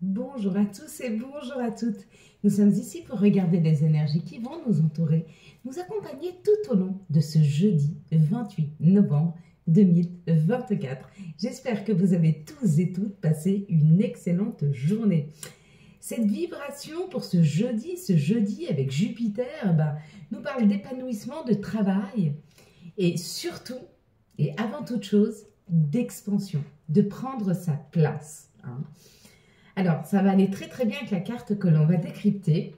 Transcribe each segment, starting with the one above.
Bonjour à tous et bonjour à toutes. Nous sommes ici pour regarder les énergies qui vont nous entourer, nous accompagner tout au long de ce jeudi 28 novembre 2024. J'espère que vous avez tous et toutes passé une excellente journée. Cette vibration pour ce jeudi avec Jupiter, nous parle d'épanouissement, de travail et surtout, et avant toute chose, d'expansion, de prendre sa place. Alors, ça va aller très très bien avec la carte que l'on va décrypter.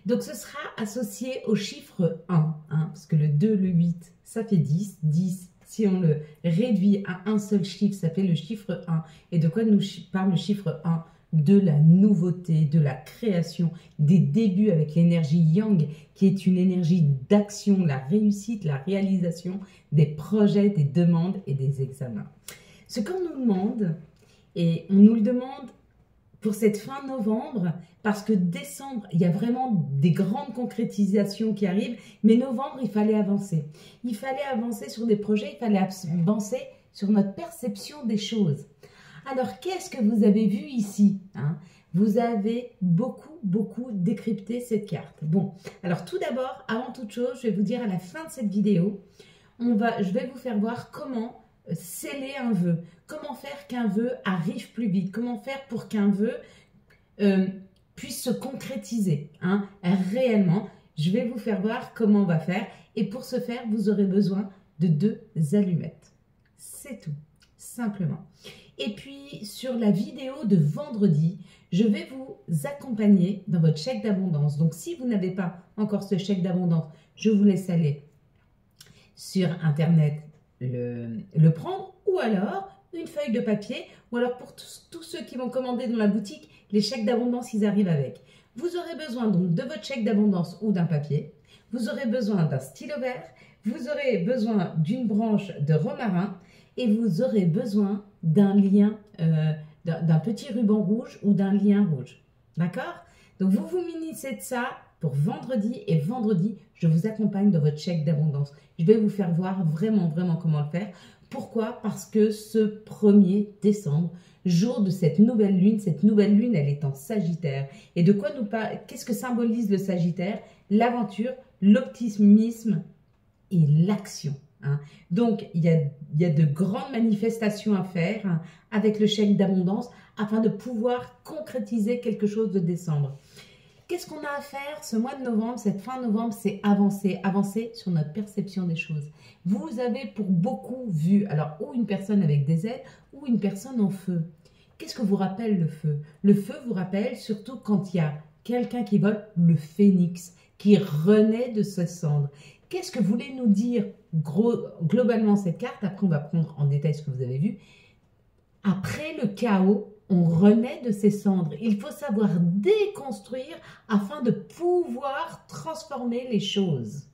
Donc, ce sera associé au chiffre 1, parce que le 2, le 8, ça fait 10. 10, si on le réduit à un seul chiffre, ça fait le chiffre 1. Et de quoi nous parle le chiffre 1? De la nouveauté, de la création, des débuts avec l'énergie Yang, qui est une énergie d'action, la réussite, la réalisation des projets, des demandes et des examens. Ce qu'on nous demande, et on nous le demande pour cette fin novembre, parce que décembre, il y a vraiment des grandes concrétisations qui arrivent, mais novembre, il fallait avancer. Il fallait avancer sur des projets, il fallait avancer sur notre perception des choses. Alors, qu'est-ce que vous avez vu ici? Vous avez beaucoup décrypté cette carte. Bon, alors tout d'abord, avant toute chose, je vais vous dire à la fin de cette vidéo, je vais vous faire voir comment sceller un vœu, comment faire qu'un vœu arrive plus vite, comment faire pour qu'un vœu puisse se concrétiser réellement. Je vais vous faire voir comment on va faire et pour ce faire, vous aurez besoin de 2 allumettes. C'est tout, simplement. Et puis, sur la vidéo de vendredi, je vais vous accompagner dans votre chèque d'abondance. Donc, si vous n'avez pas encore ce chèque d'abondance, je vous laisse aller sur Internet le prendre, ou alors une feuille de papier, ou alors pour tous ceux qui vont commander dans la boutique, les chèques d'abondance, ils arrivent avec. Vous aurez besoin donc de votre chèque d'abondance ou d'un papier, vous aurez besoin d'un stylo vert, vous aurez besoin d'une branche de romarin et vous aurez besoin d'un lien, d'un petit ruban rouge ou d'un lien rouge. D'accord? Donc vous vous munissez de ça pour vendredi, et vendredi, je vous accompagne dans votre chèque d'abondance. Je vais vous faire voir vraiment comment le faire. Pourquoi? Parce que ce 1er décembre, jour de cette nouvelle lune, elle est en Sagittaire. Et de quoi nous parle? Qu'est-ce que symbolise le Sagittaire? L'aventure, l'optimisme et l'action. Donc, il y a de grandes manifestations à faire avec le chèque d'abondance afin de pouvoir concrétiser quelque chose de décembre. Qu'est-ce qu'on a à faire ce mois de novembre, cette fin novembre? C'est avancer sur notre perception des choses. Vous avez pour beaucoup vu, alors ou une personne avec des ailes ou une personne en feu. Qu'est-ce que vous rappelle le feu? Le feu vous rappelle surtout quand il y a quelqu'un qui vole, le phénix, qui renaît de ses cendres. Qu'est-ce que voulait nous dire globalement cette carte? Après, on va prendre en détail ce que vous avez vu. Après le chaos, on renaît de ses cendres. Il faut savoir déconstruire afin de pouvoir transformer les choses.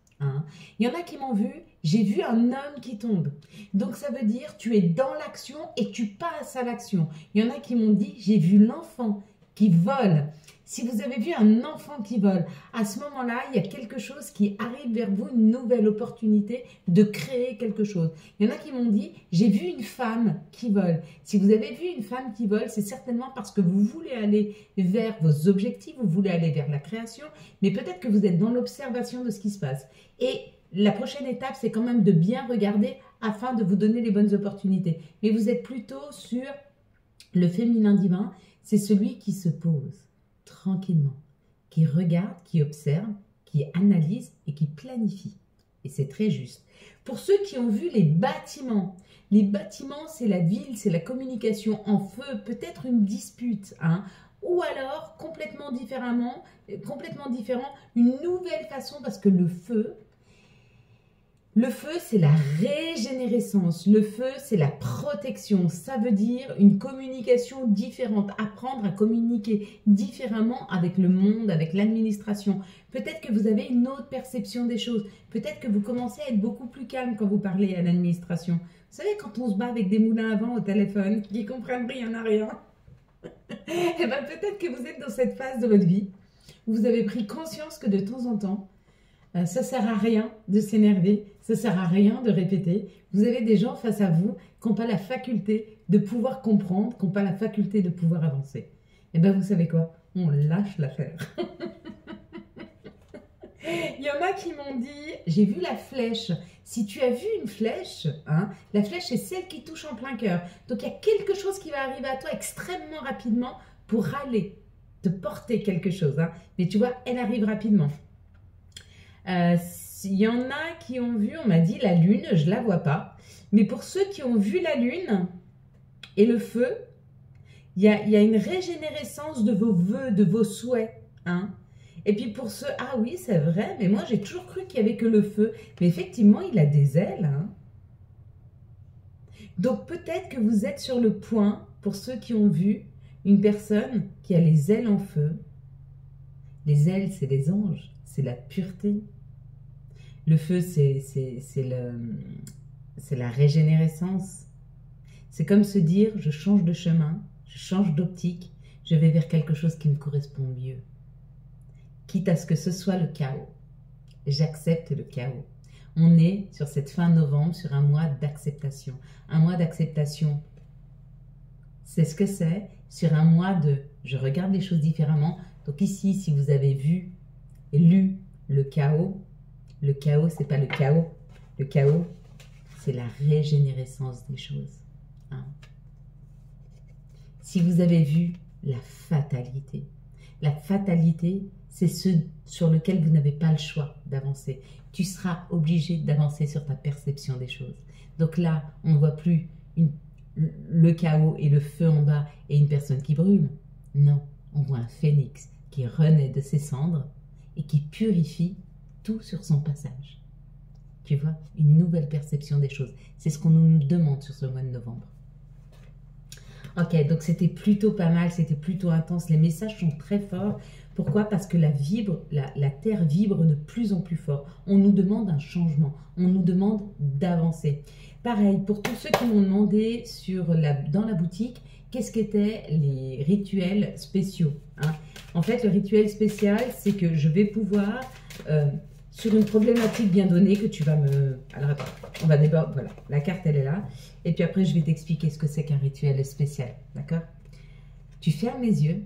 Il y en a qui m'ont vu, j'ai vu un homme qui tombe. Donc ça veut dire tu es dans l'action et tu passes à l'action. Il y en a qui m'ont dit j'ai vu l'enfant qui vole. Si vous avez vu un enfant qui vole, à ce moment-là, il y a quelque chose qui arrive vers vous, une nouvelle opportunité de créer quelque chose. Il y en a qui m'ont dit, j'ai vu une femme qui vole. Si vous avez vu une femme qui vole, c'est certainement parce que vous voulez aller vers vos objectifs, vous voulez aller vers la création, mais peut-être que vous êtes dans l'observation de ce qui se passe. Et la prochaine étape, c'est quand même de bien regarder afin de vous donner les bonnes opportunités. Mais vous êtes plutôt sur le féminin divin, c'est celui qui se pose tranquillement, qui regarde, qui observe, qui analyse et qui planifie. Et c'est très juste. Pour ceux qui ont vu les bâtiments, c'est la ville, c'est la communication en feu, peut-être une dispute, ou alors complètement différent, une nouvelle façon, parce que le feu, c'est la régénérescence, le feu, c'est la protection. Ça veut dire une communication différente, apprendre à communiquer différemment avec le monde, avec l'administration. Peut-être que vous avez une autre perception des choses. Peut-être que vous commencez à être beaucoup plus calme quand vous parlez à l'administration. Vous savez, quand on se bat avec des moulins à vent au téléphone, qui comprennent rien à rien, et bien peut-être que vous êtes dans cette phase de votre vie où vous avez pris conscience que de temps en temps, ça ne sert à rien de s'énerver, ça ne sert à rien de répéter. Vous avez des gens face à vous qui n'ont pas la faculté de pouvoir comprendre, qui n'ont pas la faculté de pouvoir avancer. Eh bien, vous savez quoi? On lâche l'affaire. Il y en a qui m'ont dit, j'ai vu la flèche. Si tu as vu une flèche, hein, la flèche c'est celle qui touche en plein cœur. Donc il y a quelque chose qui va arriver à toi extrêmement rapidement pour aller te porter quelque chose. Hein. Mais tu vois, elle arrive rapidement. Il y en a qui ont vu, on m'a dit la lune, je ne la vois pas. Mais pour ceux qui ont vu la lune et le feu, il y a une régénérescence de vos vœux, de vos souhaits. Hein. Et puis pour ceux, ah oui, c'est vrai, mais moi j'ai toujours cru qu'il n'y avait que le feu. Mais effectivement, il a des ailes. Hein. Donc peut-être que vous êtes sur le point, pour ceux qui ont vu, une personne qui a les ailes en feu. Les ailes, c'est les anges, c'est la pureté. Le feu, c'est la régénérescence. C'est comme se dire, je change de chemin, je change d'optique, je vais vers quelque chose qui me correspond mieux. Quitte à ce que ce soit le chaos. J'accepte le chaos. On est sur cette fin novembre, sur un mois d'acceptation. Un mois d'acceptation, c'est ce que c'est, sur un mois de je regarde les choses différemment. Donc ici, si vous avez vu et lu le chaos, c'est pas le chaos. Le chaos, c'est la régénérescence des choses. Hein. Si vous avez vu la fatalité, c'est ce sur lequel vous n'avez pas le choix d'avancer. Tu seras obligé d'avancer sur ta perception des choses. Donc là, on ne voit plus le chaos et le feu en bas et une personne qui brûle. Non, on voit un phénix qui renaît de ses cendres et qui purifie tout sur son passage. Tu vois, une nouvelle perception des choses. C'est ce qu'on nous demande sur ce mois de novembre. Ok, donc c'était plutôt pas mal, c'était plutôt intense. Les messages sont très forts. Pourquoi? Parce que la Terre vibre de plus en plus fort. On nous demande un changement, on nous demande d'avancer. Pareil, pour tous ceux qui m'ont demandé dans la boutique, qu'est-ce qu'étaient les rituels spéciaux, hein? En fait, le rituel spécial, c'est que je vais pouvoir, sur une problématique bien donnée que tu vas me... Alors attends, on va d'abord, voilà, la carte elle est là. Et puis après, je vais t'expliquer ce que c'est qu'un rituel spécial, d'accord? Tu fermes les yeux.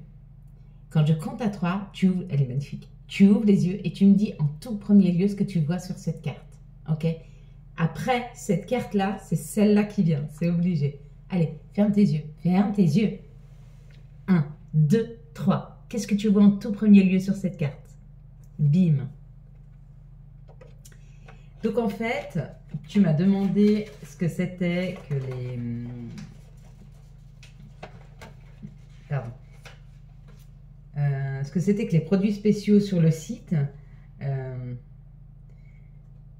Quand je compte à 3, tu ouvres, elle est magnifique. Tu ouvres les yeux et tu me dis en tout premier lieu ce que tu vois sur cette carte, ok? Après, cette carte-là, c'est celle-là qui vient, c'est obligé. Allez, ferme tes yeux, ferme tes yeux. 1, 2, 3. Qu'est-ce que tu vois en tout premier lieu sur cette carte? Bim. Donc en fait, tu m'as demandé ce que c'était que les... Pardon. Ce que c'était que les produits spéciaux sur le site.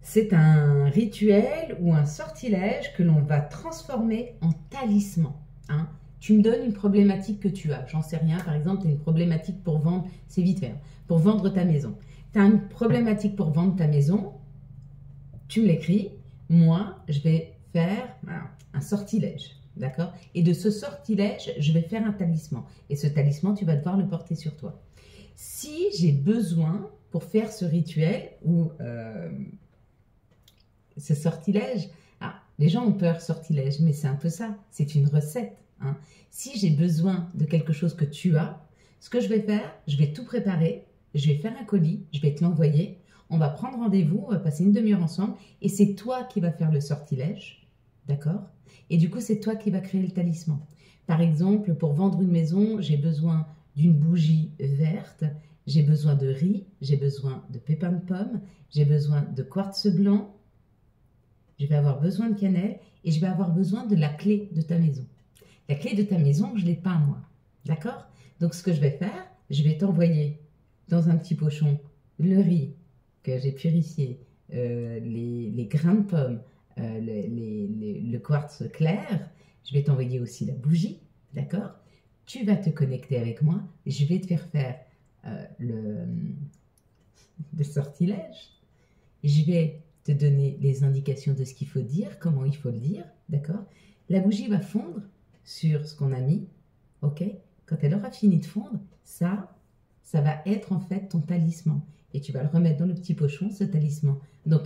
C'est un rituel ou un sortilège que l'on va transformer en talisman. Hein. Tu me donnes une problématique que tu as. J'en sais rien. Par exemple, tu as une problématique pour vendre, c'est vite fait, hein, pour vendre ta maison. Tu as une problématique pour vendre ta maison, tu me l'écris. Moi, je vais faire un sortilège. D'accord? Et de ce sortilège, je vais faire un talisman. Et ce talisman, tu vas devoir le porter sur toi. Si j'ai besoin, pour faire ce rituel ou ce sortilège, les gens ont peur sortilège, mais c'est un peu ça. C'est une recette. Hein. Si j'ai besoin de quelque chose que tu as, ce que je vais faire, je vais tout préparer, je vais faire un colis, je vais te l'envoyer, on va prendre rendez-vous, on va passer une demi-heure ensemble, et c'est toi qui vas faire le sortilège, d'accord? Et du coup, c'est toi qui vas créer le talisman. Par exemple, pour vendre une maison, j'ai besoin d'une bougie verte, j'ai besoin de riz, j'ai besoin de pépins de pomme, j'ai besoin de quartz blanc, je vais avoir besoin de cannelle et je vais avoir besoin de la clé de ta maison. La clé de ta maison, je ne l'ai pas moi, d'accord? Donc, ce que je vais faire, je vais t'envoyer dans un petit pochon le riz que j'ai purifié, les grains de pommes, le quartz clair, je vais t'envoyer aussi la bougie, d'accord? Tu vas te connecter avec moi, je vais te faire le sortilège, je vais te donner les indications de ce qu'il faut dire, comment il faut le dire, d'accord? La bougie va fondre sur ce qu'on a mis, ok? Quand elle aura fini de fondre, ça va être en fait ton talisman. Et tu vas le remettre dans le petit pochon, ce talisman. Donc,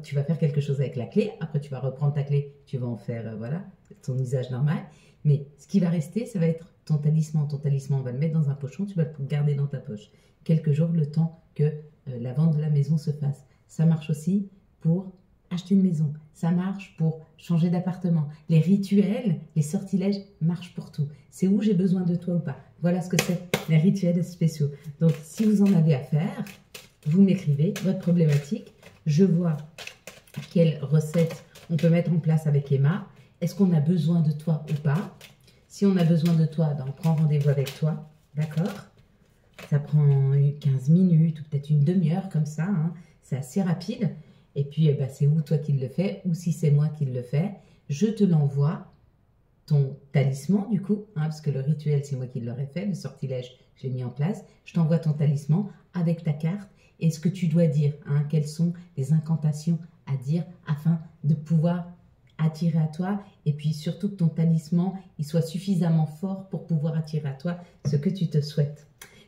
tu vas faire quelque chose avec la clé. Après, tu vas reprendre ta clé. Tu vas en faire, voilà, ton usage normal. Mais ce qui va rester, ça va être ton talisman. Ton talisman, on va le mettre dans un pochon, tu vas le garder dans ta poche. Quelques jours, le temps que la vente de la maison se fasse. Ça marche aussi pour acheter une maison. Ça marche pour changer d'appartement. Les rituels, les sortilèges marchent pour tout. C'est où j'ai besoin de toi ou pas. Voilà ce que c'est, les rituels spéciaux. Donc, si vous en avez à faire, vous m'écrivez votre problématique. Je vois quelle recette on peut mettre en place avec Emma. Est-ce qu'on a besoin de toi ou pas? Si on a besoin de toi, ben on prend rendez-vous avec toi. D'accord? Ça prend 15 minutes ou peut-être une demi-heure comme ça. Hein. C'est assez rapide. Et puis, ben, c'est ou toi qui le fais ou si c'est moi qui le fais. Je te l'envoie, ton talisman du coup, hein, parce que le rituel, c'est moi qui l'aurais fait. Le sortilège, je l'ai mis en place. Je t'envoie ton talisman avec ta carte et ce que tu dois dire. Hein, quelles sont les incantations à dire afin de pouvoir attirer à toi et puis surtout que ton talisman il soit suffisamment fort pour pouvoir attirer à toi ce que tu te souhaites.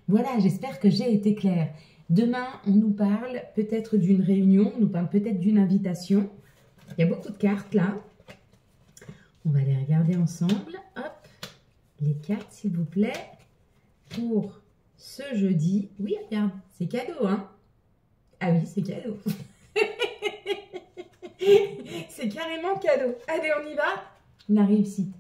Voilà, j'espère que j'ai été claire. Demain, on nous parle peut-être d'une réunion, on nous parle peut-être d'une invitation. Il y a beaucoup de cartes là. On va les regarder ensemble. Hop, les cartes s'il vous plaît pour ce jeudi. Oui, regarde, c'est cadeau, hein? Ah oui, c'est cadeau. C'est carrément cadeau. Allez, on y va. La réussite.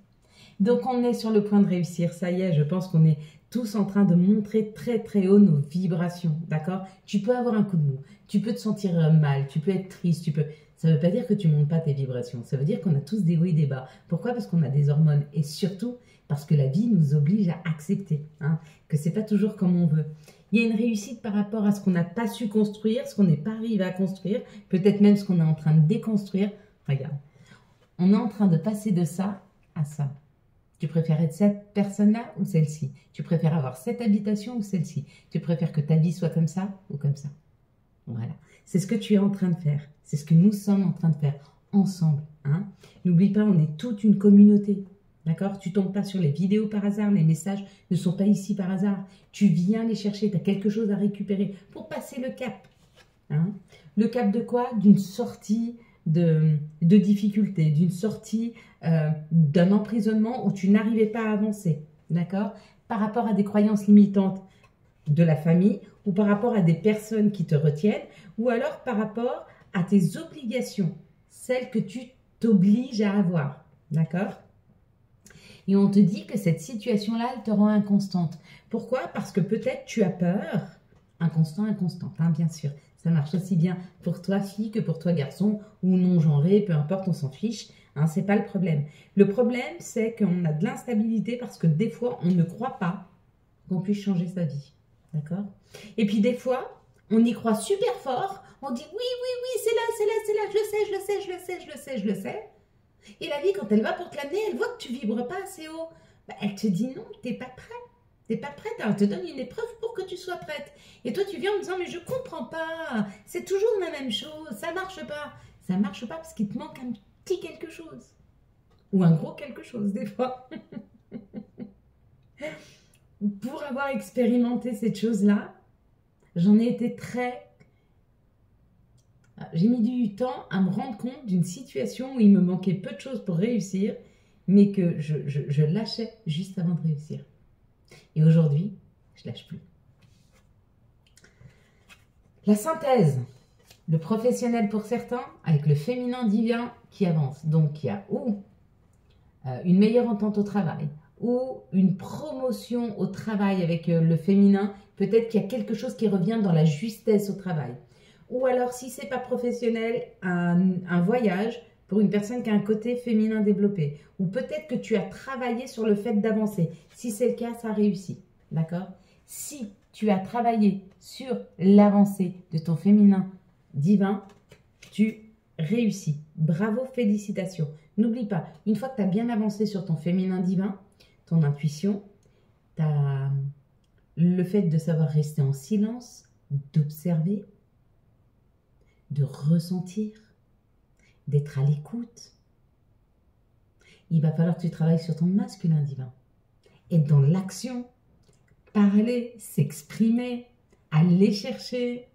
Donc, on est sur le point de réussir. Ça y est, je pense qu'on est tous en train de montrer très très haut nos vibrations. D'accord? Tu peux avoir un coup de mou. Tu peux te sentir mal. Tu peux être triste. Ça ne veut pas dire que tu ne montes pas tes vibrations. Ça veut dire qu'on a tous des hauts et des bas. Pourquoi? Parce qu'on a des hormones. Et surtout, parce que la vie nous oblige à accepter. Hein, que ce n'est pas toujours comme on veut. Il y a une réussite par rapport à ce qu'on n'a pas su construire, ce qu'on n'est pas arrivé à construire, peut-être même ce qu'on est en train de déconstruire. Regarde, on est en train de passer de ça à ça. Tu préfères être cette personne-là ou celle-ci? Tu préfères avoir cette habitation ou celle-ci? Tu préfères que ta vie soit comme ça ou comme ça? Voilà, c'est ce que tu es en train de faire. C'est ce que nous sommes en train de faire ensemble. Hein. N'oublie pas, on est toute une communauté. D'accord? Tu ne tombes pas sur les vidéos par hasard, les messages ne sont pas ici par hasard. Tu viens les chercher, tu as quelque chose à récupérer pour passer le cap. Hein? Le cap de quoi? D'une sortie de difficulté, d'une sortie d'un emprisonnement où tu n'arrivais pas à avancer. D'accord? Par rapport à des croyances limitantes de la famille ou par rapport à des personnes qui te retiennent ou alors par rapport à tes obligations, celles que tu t'obliges à avoir. D'accord? Et on te dit que cette situation-là, elle te rend inconstante. Pourquoi? Parce que peut-être tu as peur. Inconstante, hein, bien sûr. Ça marche aussi bien pour toi, fille, que pour toi, garçon, ou non-genré, peu importe, on s'en fiche. Hein, c'est pas le problème. Le problème, c'est qu'on a de l'instabilité parce que des fois, on ne croit pas qu'on puisse changer sa vie. D'accord? Et puis des fois, on y croit super fort. On dit oui, oui, oui, c'est là, c'est là, c'est là, je le sais, je le sais, je le sais, je le sais, je le sais. Et la vie, quand elle va pour te l'amener, elle voit que tu vibres pas assez haut. Bah, elle te dit non, t'es pas prêt. T'es pas prête. Alors, elle te donne une épreuve pour que tu sois prête. Et toi, tu viens en me disant, mais je comprends pas. C'est toujours la même chose. Ça marche pas. Ça marche pas parce qu'il te manque un petit quelque chose. Ou un gros quelque chose, des fois. Pour avoir expérimenté cette chose-là, j'en ai été J'ai mis du temps à me rendre compte d'une situation où il me manquait peu de choses pour réussir, mais que je lâchais juste avant de réussir. Et aujourd'hui, je lâche plus. La synthèse, le professionnel pour certains, avec le féminin divin qui avance. Donc, il y a ou une meilleure entente au travail, ou une promotion au travail avec le féminin. Peut-être qu'il y a quelque chose qui revient dans la justesse au travail. Ou alors, si ce n'est pas professionnel, un voyage pour une personne qui a un côté féminin développé. Ou peut-être que tu as travaillé sur le fait d'avancer. Si c'est le cas, ça réussit. D'accord? Si tu as travaillé sur l'avancée de ton féminin divin, tu réussis. Bravo, félicitations. N'oublie pas, une fois que tu as bien avancé sur ton féminin divin, ton intuition, le fait de savoir rester en silence, d'observer, de ressentir, d'être à l'écoute. Il va falloir que tu travailles sur ton masculin divin. Être dans l'action, parler, s'exprimer, aller chercher.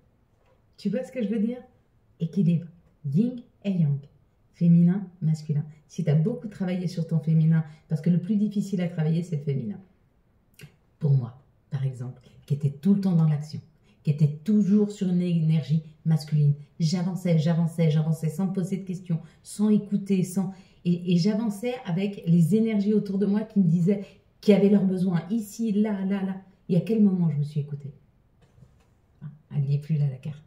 Tu vois ce que je veux dire? Équilibre, yin et yang, féminin, masculin. Si tu as beaucoup travaillé sur ton féminin, parce que le plus difficile à travailler, c'est le féminin. pour moi, par exemple, qui était tout le temps dans l'action, qui était toujours sur une énergie masculine. J'avançais, j'avançais, j'avançais sans me poser de questions, sans écouter, et j'avançais avec les énergies autour de moi qui me disaient, qui avaient leurs besoins, ici, là, là, là. Et à quel moment je me suis écoutée? Elle n'y est plus là, la carte.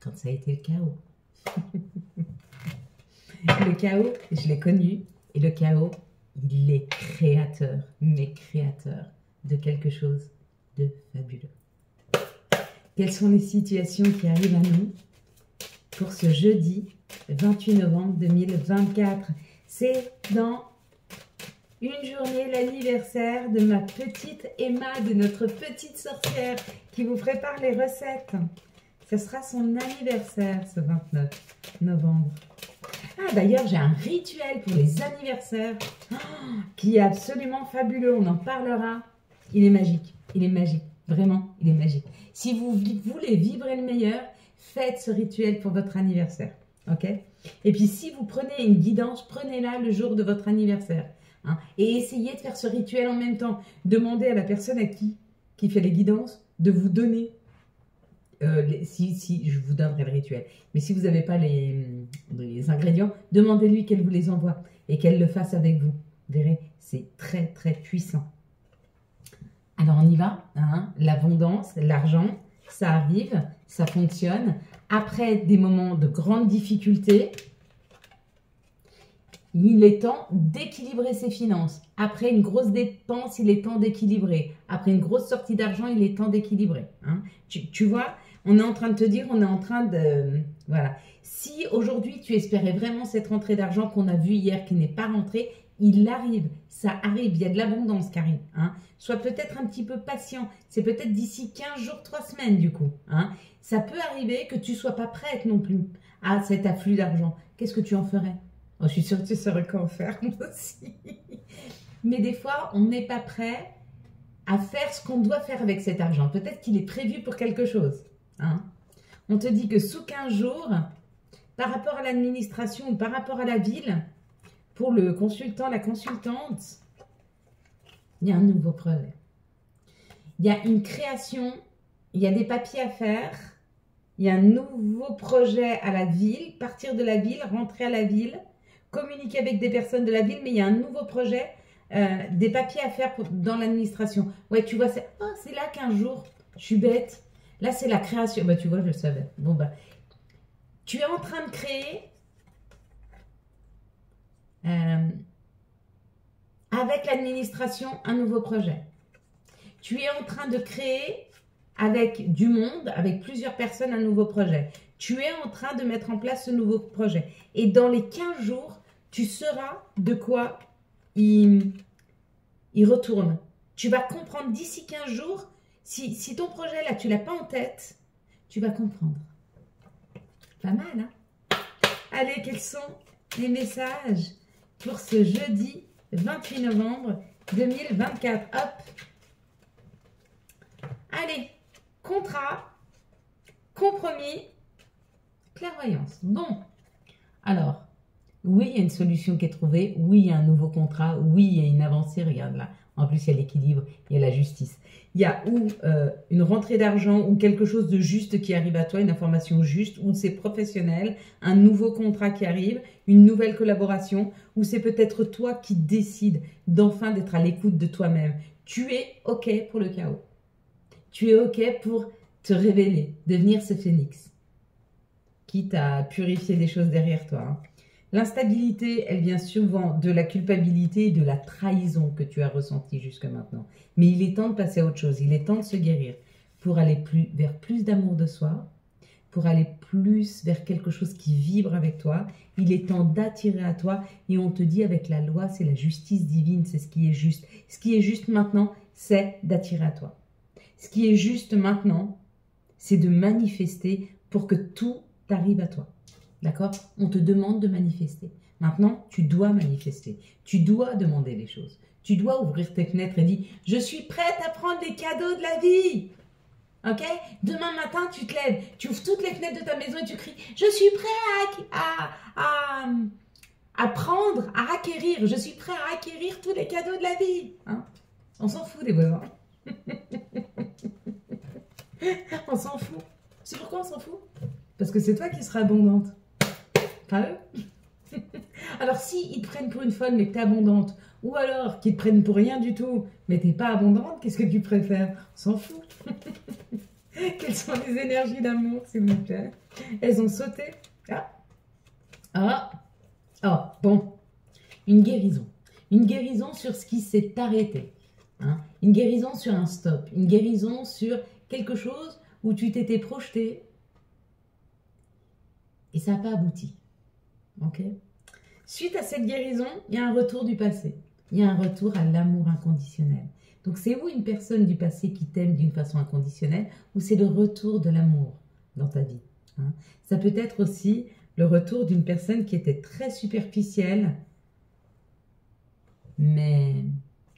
Quand ça a été le chaos. Le chaos, je l'ai connu. Et le chaos, il est créateur, mais créateur de quelque chose de fabuleux. Quelles sont les situations qui arrivent à nous pour ce jeudi 28 novembre 2024? C'est dans une journée, l'anniversaire de ma petite Emma, de notre petite sorcière qui vous prépare les recettes. Ce sera son anniversaire ce 29 novembre. Ah, d'ailleurs, j'ai un rituel pour les anniversaires qui est absolument fabuleux. On en parlera. Il est magique. Il est magique. Vraiment, il est magique. Si vous voulez vibrer le meilleur, faites ce rituel pour votre anniversaire. OK? Et puis, si vous prenez une guidance, prenez-la le jour de votre anniversaire. Hein, et essayez de faire ce rituel en même temps. Demandez à la personne qui fait les guidances de vous donner. Si je vous donnerai le rituel. Mais si vous n'avez pas les ingrédients, demandez-lui qu'elle vous les envoie et qu'elle le fasse avec vous. Vous verrez, c'est très, très puissant. Alors, on y va. Hein, l'abondance, l'argent, ça arrive, ça fonctionne. Après des moments de grande difficulté, il est temps d'équilibrer ses finances. Après une grosse dépense, il est temps d'équilibrer. Après une grosse sortie d'argent, il est temps d'équilibrer. Hein. Tu vois, on est en train de te dire, on est en train de... Voilà. Si aujourd'hui, tu espérais vraiment cette rentrée d'argent qu'on a vue hier qui n'est pas rentrée, il arrive. Ça arrive. Il y a de l'abondance qui arrive. Hein. Sois peut-être un petit peu patient. C'est peut-être d'ici 15 jours, 3 semaines du coup. Hein. Ça peut arriver que tu ne sois pas prête non plus à cet afflux d'argent. Qu'est-ce que tu en ferais? Oh, je suis sûre que tu saurais quoi en faire, moi aussi. Mais des fois, on n'est pas prêt à faire ce qu'on doit faire avec cet argent. Peut-être qu'il est prévu pour quelque chose. Hein. On te dit que sous 15 jours, par rapport à l'administration ou par rapport à la ville, pour le consultant, la consultante, il y a un nouveau projet. Il y a une création, il y a des papiers à faire, il y a un nouveau projet à la ville, partir de la ville, rentrer à la ville, communiquer avec des personnes de la ville, mais il y a un nouveau projet, des papiers à faire dans l'administration. Ouais, tu vois, c'est là qu'un jour, je suis bête. Là, c'est la création. Bah, tu vois, je le savais. Bon, bah, tu es en train de créer avec l'administration un nouveau projet. Tu es en train de créer avec du monde, avec plusieurs personnes, un nouveau projet. Tu es en train de mettre en place ce nouveau projet. Et dans les 15 jours, tu sauras de quoi il retourne. Tu vas comprendre d'ici 15 jours, si ton projet là, tu ne l'as pas en tête, tu vas comprendre. Pas mal, hein? Allez, quels sont les messages pour ce jeudi 28 novembre 2024? Hop! Allez, contrat, compromis, clairvoyance. Bon, alors, oui, il y a une solution qui est trouvée. Oui, il y a un nouveau contrat. Oui, il y a une avancée. Regarde là. En plus, il y a l'équilibre, il y a la justice. Il y a ou une rentrée d'argent ou quelque chose de juste qui arrive à toi, une information juste, ou c'est professionnel, un nouveau contrat qui arrive, une nouvelle collaboration, ou c'est peut-être toi qui décides d'enfin d'être à l'écoute de toi-même. Tu es OK pour le chaos. Tu es OK pour te révéler, devenir ce phénix, quitte à purifier des choses derrière toi. Hein. L'instabilité, elle vient souvent de la culpabilité et de la trahison que tu as ressentie jusque maintenant. Mais il est temps de passer à autre chose, il est temps de se guérir pour aller vers plus d'amour de soi, pour aller plus vers quelque chose qui vibre avec toi. Il est temps d'attirer à toi et on te dit avec la loi, c'est la justice divine, c'est ce qui est juste. Ce qui est juste maintenant, c'est d'attirer à toi. Ce qui est juste maintenant, c'est de manifester pour que tout arrive à toi. D'accord? On te demande de manifester. Maintenant, tu dois manifester. Tu dois demander les choses. Tu dois ouvrir tes fenêtres et dire « Je suis prête à prendre les cadeaux de la vie !» Ok? Demain matin, tu te lèves, tu ouvres toutes les fenêtres de ta maison et tu cries « Je suis prêt à prendre, à acquérir. Je suis prêt à acquérir tous les cadeaux de la vie. Hein ?» On s'en fout des voisins. On s'en fout. C'est pourquoi on s'en fout? Parce que c'est toi qui seras abondante. Pas eux. Alors si ils te prennent pour une folle mais que tu es abondante, ou alors qu'ils te prennent pour rien du tout mais tu n'es pas abondante, qu'est-ce que tu préfères? On s'en fout. Quelles sont les énergies d'amour, s'il vous plaît? Elles ont sauté. Ah. Ah. Oh, bon. Une guérison. Une guérison sur ce qui s'est arrêté. Hein? Une guérison sur un stop. Une guérison sur quelque chose où tu t'étais projeté et ça n'a pas abouti. Ok? Suite à cette guérison, il y a un retour du passé. Il y a un retour à l'amour inconditionnel. Donc c'est ou une personne du passé qui t'aime d'une façon inconditionnelle, ou c'est le retour de l'amour dans ta vie. Hein? Ça peut être aussi le retour d'une personne qui était très superficielle, mais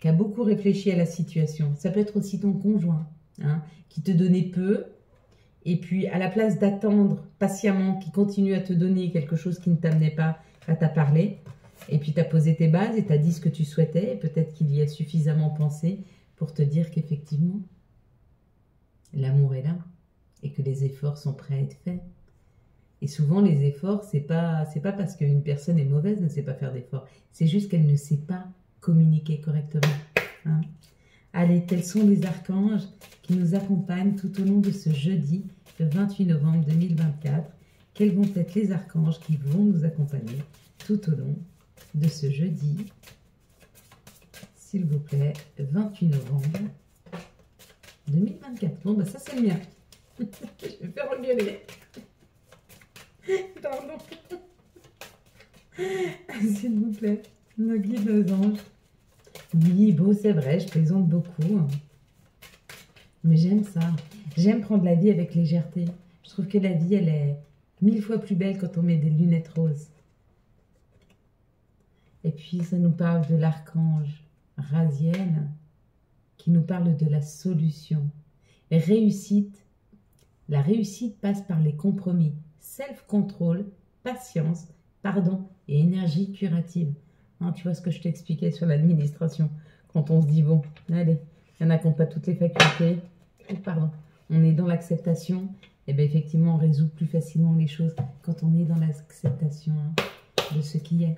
qui a beaucoup réfléchi à la situation. Ça peut être aussi ton conjoint, hein, qui te donnait peu, et puis à la place d'attendre patiemment, qui continue à te donner quelque chose qui ne t'amenait pas, à t'a parlé, et puis tu as posé tes bases et tu as dit ce que tu souhaitais, et peut-être qu'il y a suffisamment pensé pour te dire qu'effectivement, l'amour est là, et que les efforts sont prêts à être faits. Et souvent, les efforts, c'est pas parce qu'une personne est mauvaise, ne sait pas faire d'efforts. C'est juste qu'elle ne sait pas communiquer correctement. Hein? Allez, quels sont les archanges qui nous accompagnent tout au long de ce jeudi, le 28 novembre 2024? Quels vont être les archanges qui vont nous accompagner tout au long de ce jeudi, s'il vous plaît, 28 novembre 2024. Bon, bah ça c'est le mien. Je vais faire engueuler. Pardon. S'il vous plaît, nos guides, nos anges. Oui, beau, c'est vrai, je plaisante beaucoup. Mais j'aime ça. J'aime prendre la vie avec légèreté. Je trouve que la vie, elle est 1000 fois plus belle quand on met des lunettes roses. Et puis, ça nous parle de l'archange Raziel, qui nous parle de la solution. Réussite. La réussite passe par les compromis, self-control, patience, pardon et énergie curative. Hein, tu vois ce que je t'expliquais sur l'administration. Quand on se dit, bon, allez, il y en a qui n'ont pas toutes les facultés. Oh, pardon. On est dans l'acceptation. Et bien effectivement, on résout plus facilement les choses quand on est dans l'acceptation, hein, de ce qui est.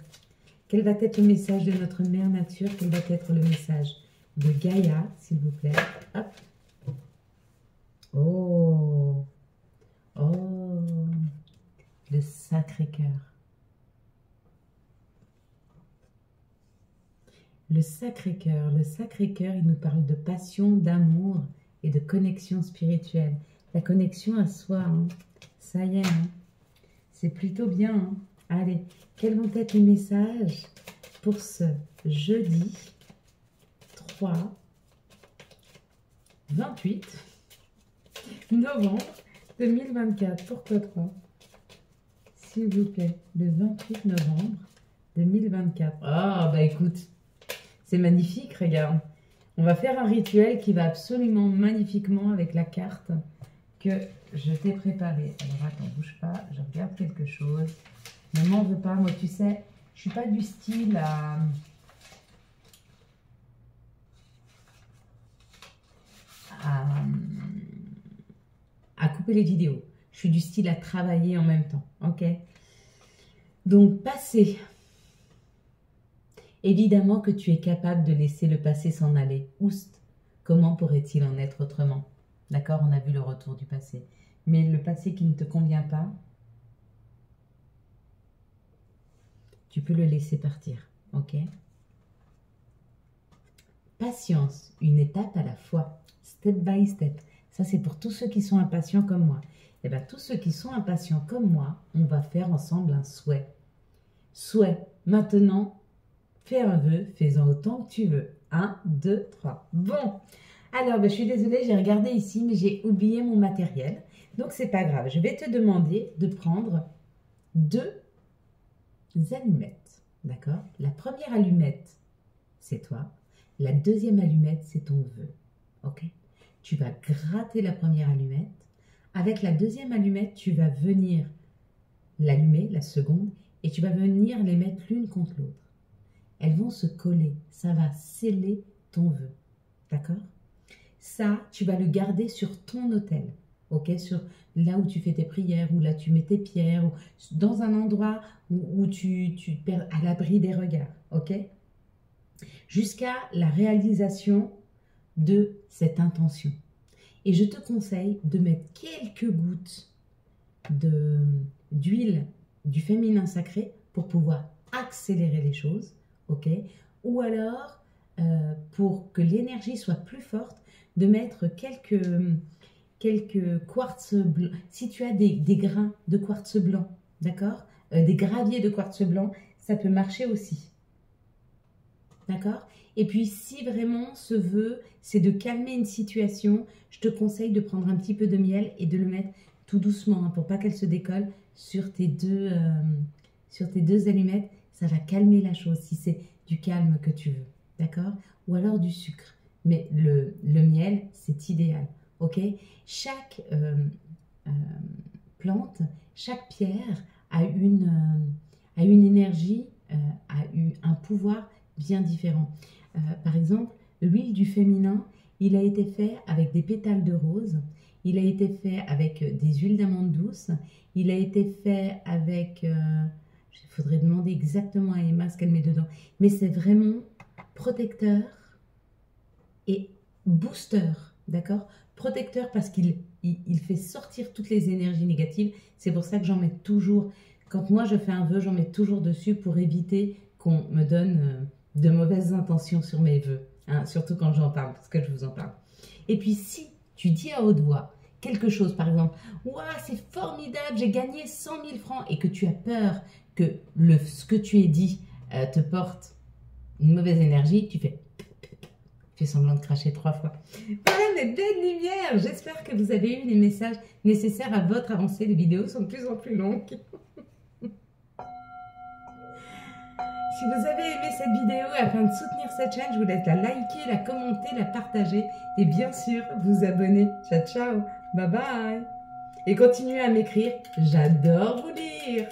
Quel va être le message de notre mère nature? Quel va être le message de Gaïa, s'il vous plaît? Hop. Oh, oh, le Sacré-Cœur. Le Sacré-Cœur, il nous parle de passion, d'amour et de connexion spirituelle. La connexion à soi, hein. Ça y est, hein. C'est plutôt bien. Hein. Allez, quels vont être les messages pour ce jeudi 28 novembre 2024. Pourquoi 3? S'il vous plaît, le 28 novembre 2024. Ah, bah écoute, c'est magnifique, regarde. On va faire un rituel qui va absolument magnifiquement avec la carte que je t'ai préparée. Alors attends, bouge pas, je regarde quelque chose. Ne m'en veux pas, moi tu sais, je suis pas du style à couper les vidéos. Je suis du style à travailler en même temps, ok? Donc, passé. Évidemment que tu es capable de laisser le passé s'en aller. Oust, comment pourrait-il en être autrement? D'accord, on a vu le retour du passé. Mais le passé qui ne te convient pas, tu peux le laisser partir, ok? Patience, une étape à la fois, step by step. Ça, c'est pour tous ceux qui sont impatients comme moi. Et bien, tous ceux qui sont impatients comme moi, on va faire ensemble un souhait. Souhait. Maintenant, fais un vœu, fais-en autant que tu veux. 1, 2, 3. Bon. Alors, je suis désolée, j'ai regardé ici, mais j'ai oublié mon matériel. Donc, c'est pas grave. Je vais te demander de prendre 2 allumettes. D'accord? La première allumette, c'est toi. La deuxième allumette, c'est ton vœu. Ok? Tu vas gratter la première allumette. Avec la deuxième allumette, tu vas venir l'allumer, la seconde, et tu vas venir les mettre l'une contre l'autre. Elles vont se coller. Ça va sceller ton vœu. D'accord? ça, tu vas le garder sur ton autel. Ok, sur là où tu fais tes prières, où là tu mets tes pierres, ou dans un endroit où tu te perds à l'abri des regards. Ok, jusqu'à la réalisation de cette intention. Et je te conseille de mettre quelques gouttes d'huile du féminin sacré pour pouvoir accélérer les choses, ok? Ou alors, pour que l'énergie soit plus forte, de mettre quelques quartz blancs. Si tu as des grains de quartz blanc, d'accord? Des graviers de quartz blanc, ça peut marcher aussi. D'accord? Et puis, si vraiment ce vœu, c'est de calmer une situation, je te conseille de prendre un petit peu de miel et de le mettre tout doucement, hein, pour pas qu'elle se décolle sur tes deux allumettes. Ça va calmer la chose, si c'est du calme que tu veux. D'accord? Ou alors du sucre. Mais le miel, c'est idéal. Ok? Chaque plante, chaque pierre a une énergie, a eu un pouvoir bien différent. Par exemple, l'huile du féminin, il a été fait avec des pétales de rose, il a été fait avec des huiles d'amande douce, il a été fait avec... il faudrait demander exactement à Emma ce qu'elle met dedans. Mais c'est vraiment protecteur et booster, d'accord? Protecteur parce qu'il fait sortir toutes les énergies négatives. C'est pour ça que j'en mets toujours... Quand moi je fais un vœu, j'en mets toujours dessus pour éviter qu'on me donne... de mauvaises intentions sur mes vœux, hein, surtout quand j'en parle, parce que je vous en parle. Et puis si tu dis à haute voix quelque chose, par exemple, « Waouh, c'est formidable, j'ai gagné 100 000 francs » et que tu as peur que ce que tu aies dit te porte une mauvaise énergie, tu fais semblant de cracher 3 fois. Voilà mes belles lumières. J'espère que vous avez eu les messages nécessaires à votre avancée. Les vidéos sont de plus en plus longues. Si vous avez aimé cette vidéo, afin de soutenir cette chaîne, je vous laisse la liker, la commenter, la partager et bien sûr vous abonner. Ciao, ciao, bye bye. Et continuez à m'écrire, j'adore vous lire.